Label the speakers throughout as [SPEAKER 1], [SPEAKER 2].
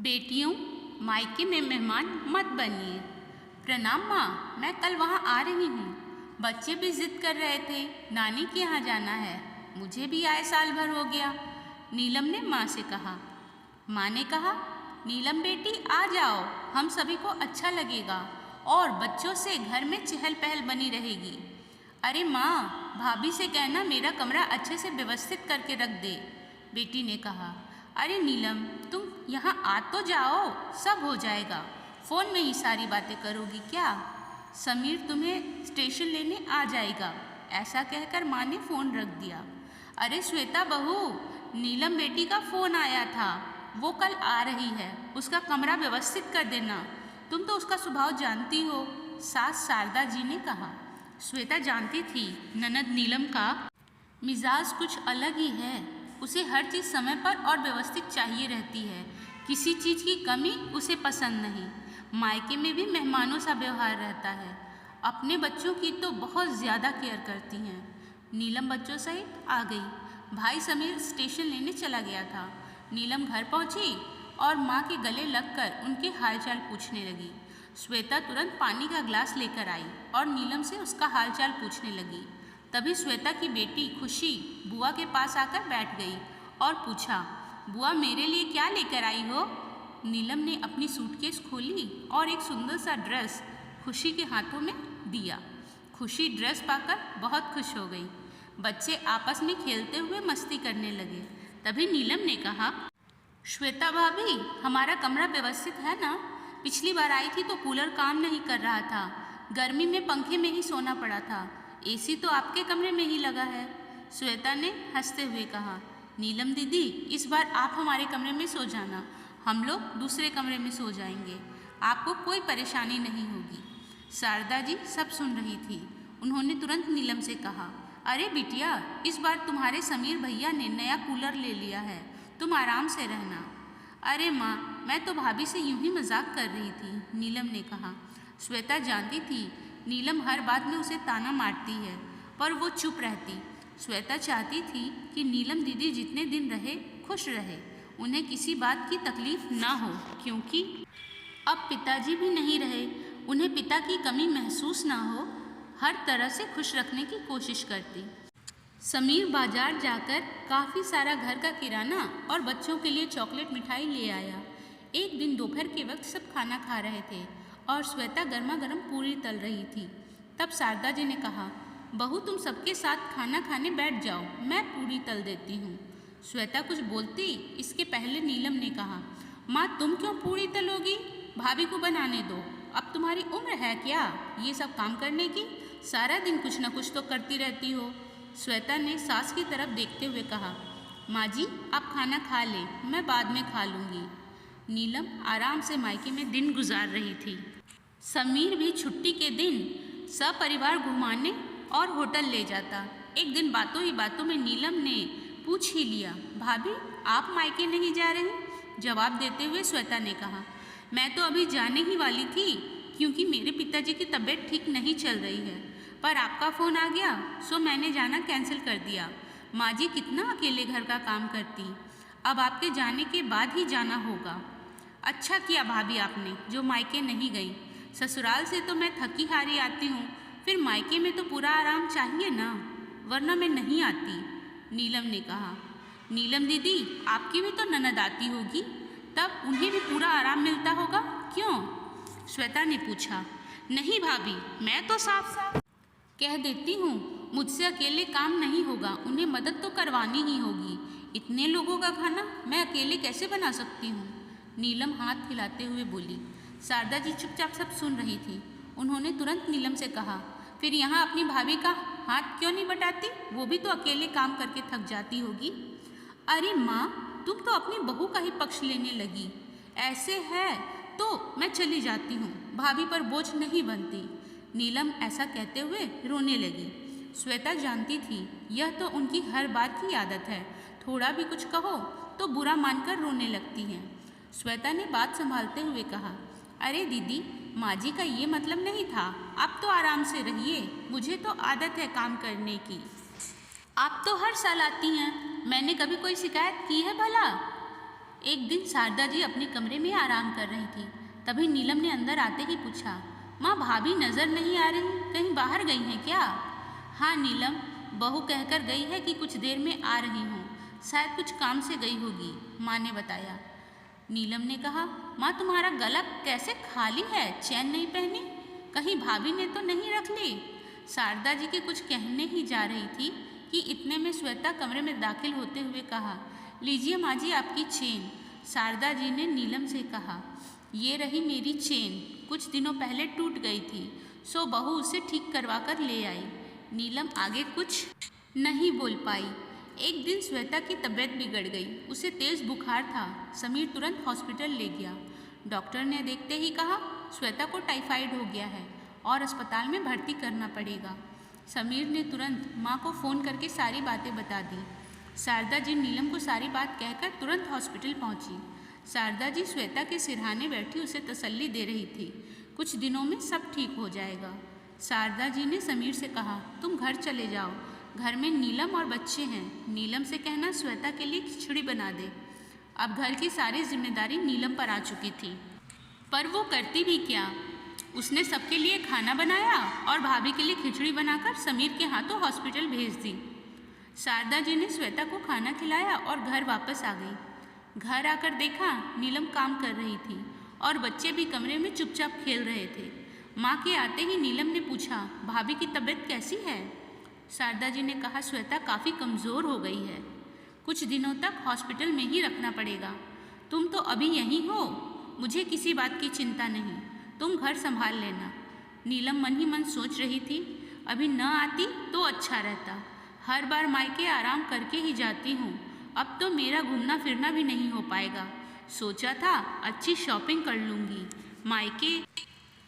[SPEAKER 1] बेटियों, मायके में मेहमान मत बनिए। प्रणाम माँ, मैं कल वहाँ आ रही हूँ। बच्चे भी जिद कर रहे थे, नानी के यहाँ जाना है। मुझे भी आए साल भर हो गया। नीलम ने माँ से कहा। माँ ने कहा, नीलम बेटी आ जाओ, हम सभी को अच्छा लगेगा और बच्चों से घर में चहल पहल बनी रहेगी। अरे माँ, भाभी से कहना मेरा कमरा अच्छे से व्यवस्थित करके रख दे, बेटी ने कहा। अरे नीलम, तुम यहाँ आ तो जाओ, सब हो जाएगा। फ़ोन में ही सारी बातें करोगी क्या? समीर तुम्हें स्टेशन लेने आ जाएगा, ऐसा कहकर माँ ने फ़ोन रख दिया। अरे श्वेता बहू, नीलम बेटी का फ़ोन आया था, वो कल आ रही है, उसका कमरा व्यवस्थित कर देना। तुम तो उसका स्वभाव जानती हो, सास शारदा जी ने कहा। श्वेता जानती थी ननद नीलम का मिजाज कुछ अलग ही है। उसे हर चीज़ समय पर और व्यवस्थित चाहिए रहती है। किसी चीज़ की कमी उसे पसंद नहीं। मायके में भी मेहमानों सा व्यवहार रहता है। अपने बच्चों की तो बहुत ज़्यादा केयर करती हैं। नीलम बच्चों सहित आ गई। भाई समीर स्टेशन लेने चला गया था। नीलम घर पहुंची और माँ के गले लगकर उनके हालचाल पूछने लगी। श्वेता तुरंत पानी का ग्लास लेकर आई और नीलम से उसका हालचाल पूछने लगी। तभी श्वेता की बेटी खुशी बुआ के पास आकर बैठ गई और पूछा, बुआ मेरे लिए क्या लेकर आई हो? नीलम ने अपनी सूटकेस खोली और एक सुंदर सा ड्रेस खुशी के हाथों में दिया। खुशी ड्रेस पाकर बहुत खुश हो गई। बच्चे आपस में खेलते हुए मस्ती करने लगे। तभी नीलम ने कहा, श्वेता भाभी, हमारा कमरा व्यवस्थित है ना? पिछली बार आई थी तो कूलर काम नहीं कर रहा था। गर्मी में पंखे में ही सोना पड़ा था। एसी तो आपके कमरे में ही लगा है। श्वेता ने हंसते हुए कहा। नीलम दीदी, इस बार आप हमारे कमरे में सो जाना, हम लोग दूसरे कमरे में सो जाएंगे। आपको कोई परेशानी नहीं होगी। शारदा जी सब सुन रही थी। उन्होंने तुरंत नीलम से कहा, अरे बिटिया, इस बार तुम्हारे समीर भैया ने नया कूलर ले लिया है, तुम आराम से रहना। अरे माँ, मैं तो भाभी से यूं ही मजाक कर रही थी, नीलम ने कहा। श्वेता जानती थी नीलम हर बात में उसे ताना मारती है, पर वो चुप रहती। श्वेता चाहती थी कि नीलम दीदी जितने दिन रहे खुश रहे, उन्हें किसी बात की तकलीफ ना हो, क्योंकि अब पिताजी भी नहीं रहे, उन्हें पिता की कमी महसूस ना हो। हर तरह से खुश रखने की कोशिश करती। समीर बाजार जाकर काफ़ी सारा घर का किराना और बच्चों के लिए चॉकलेट मिठाई ले आया। एक दिन दोपहर के वक्त सब खाना खा रहे थे और श्वेता गर्मा गर्म पूरी तल रही थी। तब शारदा जी ने कहा, बहू तुम सबके साथ खाना खाने बैठ जाओ, मैं पूरी तल देती हूँ। श्वेता कुछ बोलती इसके पहले नीलम ने कहा, माँ तुम क्यों पूरी तलोगी? भाभी को बनाने दो, अब तुम्हारी उम्र है क्या ये सब काम करने की? सारा दिन कुछ न कुछ तो करती रहती हो। श्वेता ने सास की तरफ देखते हुए कहा, माँ जी आप खाना खा लें, मैं बाद में खा लूँगी। नीलम आराम से मायके में दिन गुजार रही थी। समीर भी छुट्टी के दिन सपरिवार घुमाने और होटल ले जाता। एक दिन बातों ही बातों में नीलम ने पूछ ही लिया, भाभी आप मायके नहीं जा रही? जवाब देते हुए श्वेता ने कहा, मैं तो अभी जाने ही वाली थी, क्योंकि मेरे पिताजी की तबीयत ठीक नहीं चल रही है, पर आपका फ़ोन आ गया सो मैंने जाना कैंसिल कर दिया। माँ जी कितना अकेले घर का काम करती, अब आपके जाने के बाद ही जाना होगा। अच्छा किया भाभी आपने जो मायके नहीं गई। ससुराल से तो मैं थकी हारी आती हूँ, फिर मायके में तो पूरा आराम चाहिए ना, वरना मैं नहीं आती, नीलम ने कहा। नीलम दीदी, आपकी भी तो ननद आती होगी, तब उन्हें भी पूरा आराम मिलता होगा, क्यों? श्वेता ने पूछा। नहीं भाभी, मैं तो साफ साफ कह देती हूँ, मुझसे अकेले काम नहीं होगा, उन्हें मदद तो करवानी ही होगी। इतने लोगों का खाना मैं अकेले कैसे बना सकती हूँ? नीलम हाथ हिलाते हुए बोली। शारदा जी चुपचाप सब सुन रही थी। उन्होंने तुरंत नीलम से कहा, फिर यहाँ अपनी भाभी का हाथ क्यों नहीं बटाती? वो भी तो अकेले काम करके थक जाती होगी। अरे माँ, तुम तो अपनी बहू का ही पक्ष लेने लगी। ऐसे है तो मैं चली जाती हूँ, भाभी पर बोझ नहीं बनती। नीलम ऐसा कहते हुए रोने लगी। श्वेता जानती थी यह तो उनकी हर बात की आदत है, थोड़ा भी कुछ कहो तो बुरा मानकर रोने लगती हैं। श्वेता ने बात संभालते हुए कहा, अरे दीदी, माँ जी का ये मतलब नहीं था, आप तो आराम से रहिए, मुझे तो आदत है काम करने की। आप तो हर साल आती हैं, मैंने कभी कोई शिकायत की है भला? एक दिन शारदा जी अपने कमरे में आराम कर रही थी। तभी नीलम ने अंदर आते ही पूछा, माँ भाभी नज़र नहीं आ रही, कहीं बाहर गई हैं क्या? हाँ नीलम, बहू कहकर गई है कि कुछ देर में आ रही हूँ, शायद कुछ काम से गई होगी, माँ ने बताया। नीलम ने कहा, माँ तुम्हारा गला कैसे खाली है, चैन नहीं पहनी, कहीं भाभी ने तो नहीं रख ली? शारदा जी के कुछ कहने ही जा रही थी कि इतने में श्वेता कमरे में दाखिल होते हुए कहा, लीजिए माँ जी आपकी चेन। शारदा जी ने नीलम से कहा, ये रही मेरी चेन, कुछ दिनों पहले टूट गई थी, सो बहू उसे ठीक करवा कर ले आई। नीलम आगे कुछ नहीं बोल पाई। एक दिन श्वेता की तबीयत बिगड़ गई, उसे तेज़ बुखार था। समीर तुरंत हॉस्पिटल ले गया। डॉक्टर ने देखते ही कहा, श्वेता को टाइफाइड हो गया है और अस्पताल में भर्ती करना पड़ेगा। समीर ने तुरंत माँ को फ़ोन करके सारी बातें बता दी। शारदा जी नीलम को सारी बात कहकर तुरंत हॉस्पिटल पहुँची। शारदा जी श्वेता के सिरहाने बैठी उसे तसल्ली दे रही थी, कुछ दिनों में सब ठीक हो जाएगा। शारदा जी ने समीर से कहा, तुम घर चले जाओ, घर में नीलम और बच्चे हैं, नीलम से कहना श्वेता के लिए खिचड़ी बना दे। अब घर की सारी जिम्मेदारी नीलम पर आ चुकी थी, पर वो करती भी क्या। उसने सबके लिए खाना बनाया और भाभी के लिए खिचड़ी बनाकर समीर के हाथों हॉस्पिटल भेज दी। शारदा जी ने श्वेता को खाना खिलाया और घर वापस आ गई। घर आकर देखा नीलम काम कर रही थी और बच्चे भी कमरे में चुपचाप खेल रहे थे। माँ के आते ही नीलम ने पूछा, भाभी की तबीयत कैसी है? शारदा जी ने कहा, श्वेता काफ़ी कमज़ोर हो गई है, कुछ दिनों तक हॉस्पिटल में ही रखना पड़ेगा। तुम तो अभी यहीं हो, मुझे किसी बात की चिंता नहीं, तुम घर संभाल लेना। नीलम मन ही मन सोच रही थी, अभी न आती तो अच्छा रहता, हर बार मायके आराम करके ही जाती हूँ, अब तो मेरा घूमना फिरना भी नहीं हो पाएगा। सोचा था अच्छी शॉपिंग कर लूँगी, मायके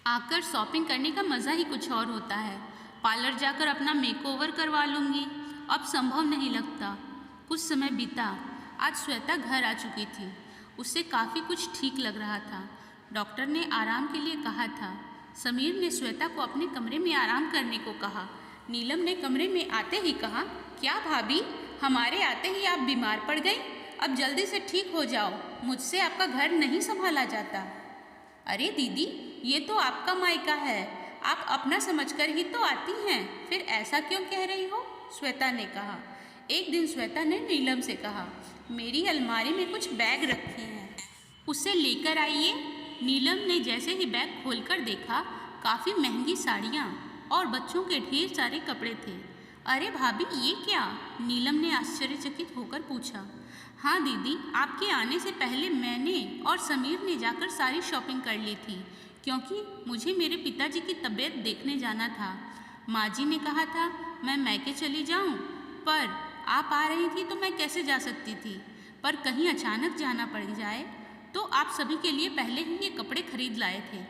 [SPEAKER 1] आकर शॉपिंग करने का मज़ा ही कुछ और होता है, पार्लर जाकर अपना मेकओवर करवा लूँगी, अब संभव नहीं लगता। कुछ समय बीता, आज श्वेता घर आ चुकी थी, उससे काफ़ी कुछ ठीक लग रहा था। डॉक्टर ने आराम के लिए कहा था। समीर ने श्वेता को अपने कमरे में आराम करने को कहा। नीलम ने कमरे में आते ही कहा, क्या भाभी, हमारे आते ही आप बीमार पड़ गई, अब जल्दी से ठीक हो जाओ, मुझसे आपका घर नहीं संभाला जाता। अरे दीदी, ये तो आपका मायका है, आप अपना समझकर ही तो आती हैं, फिर ऐसा क्यों कह रही हो? श्वेता ने कहा। एक दिन श्वेता ने नीलम से कहा, मेरी अलमारी में कुछ बैग रखे हैं, उसे लेकर आइए। नीलम ने जैसे ही बैग खोलकर देखा, काफ़ी महंगी साड़ियाँ और बच्चों के ढेर सारे कपड़े थे। अरे भाभी, ये क्या? नीलम ने आश्चर्यचकित होकर पूछा। हाँ दीदी, आपके आने से पहले मैंने और समीर ने जाकर सारी शॉपिंग कर ली थी, क्योंकि मुझे मेरे पिताजी की तबीयत देखने जाना था। माँ जी ने कहा था मैं मैके चली जाऊँ, पर आप आ रही थी तो मैं कैसे जा सकती थी, पर कहीं अचानक जाना पड़ जाए तो आप सभी के लिए पहले ही ये कपड़े खरीद लाए थे।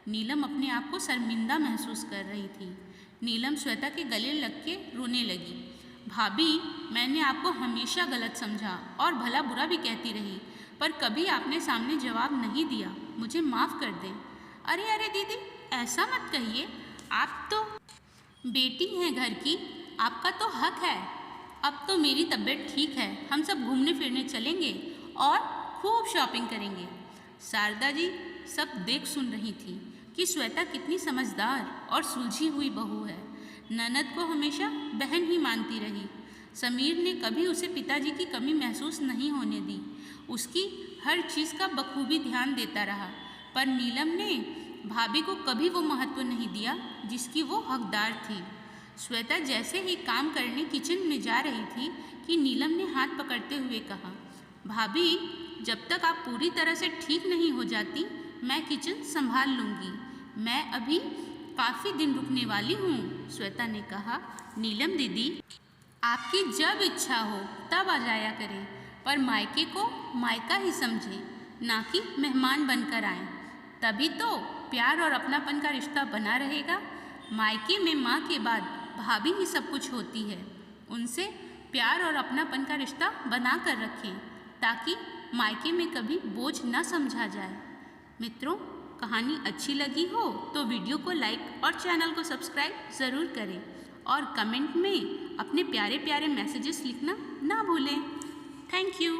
[SPEAKER 1] नीलम अपने आप को शर्मिंदा महसूस कर रही थी। नीलम श्वेता के गले लग के रोने लगी। भाभी, मैंने आपको हमेशा गलत समझा और भला बुरा भी कहती रही, पर कभी आपने सामने जवाब नहीं दिया, मुझे माफ़ कर दें। अरे अरे दीदी, ऐसा मत कहिए, आप तो बेटी हैं घर की, आपका तो हक है। अब तो मेरी तबीयत ठीक है, हम सब घूमने फिरने चलेंगे और खूब शॉपिंग करेंगे। शारदा जी सब देख सुन रही थी कि श्वेता कितनी समझदार और सुलझी हुई बहू है। ननद को हमेशा बहन ही मानती रही। समीर ने कभी उसे पिताजी की कमी महसूस नहीं होने दी, उसकी हर चीज़ का बखूबी ध्यान देता रहा, पर नीलम ने भाभी को कभी वो महत्व नहीं दिया जिसकी वो हकदार थी। श्वेता जैसे ही काम करने किचन में जा रही थी कि नीलम ने हाथ पकड़ते हुए कहा, भाभी, जब तक आप पूरी तरह से ठीक नहीं हो जाती, मैं किचन संभाल लूँगी, मैं अभी काफ़ी दिन रुकने वाली हूँ। श्वेता ने कहा, नीलम दीदी, आपकी जब इच्छा हो तब आ जाया करें, पर मायके को मायका ही समझें, ना कि मेहमान बनकर आएं, तभी तो प्यार और अपनापन का रिश्ता बना रहेगा। मायके में माँ के बाद भाभी ही सब कुछ होती है, उनसे प्यार और अपनापन का रिश्ता बना कर रखें, ताकि मायके में कभी बोझ न समझा जाए। मित्रों, कहानी अच्छी लगी हो तो वीडियो को लाइक और चैनल को सब्सक्राइब ज़रूर करें और कमेंट में अपने प्यारे प्यारे मैसेजेस लिखना ना भूलें। Thank you.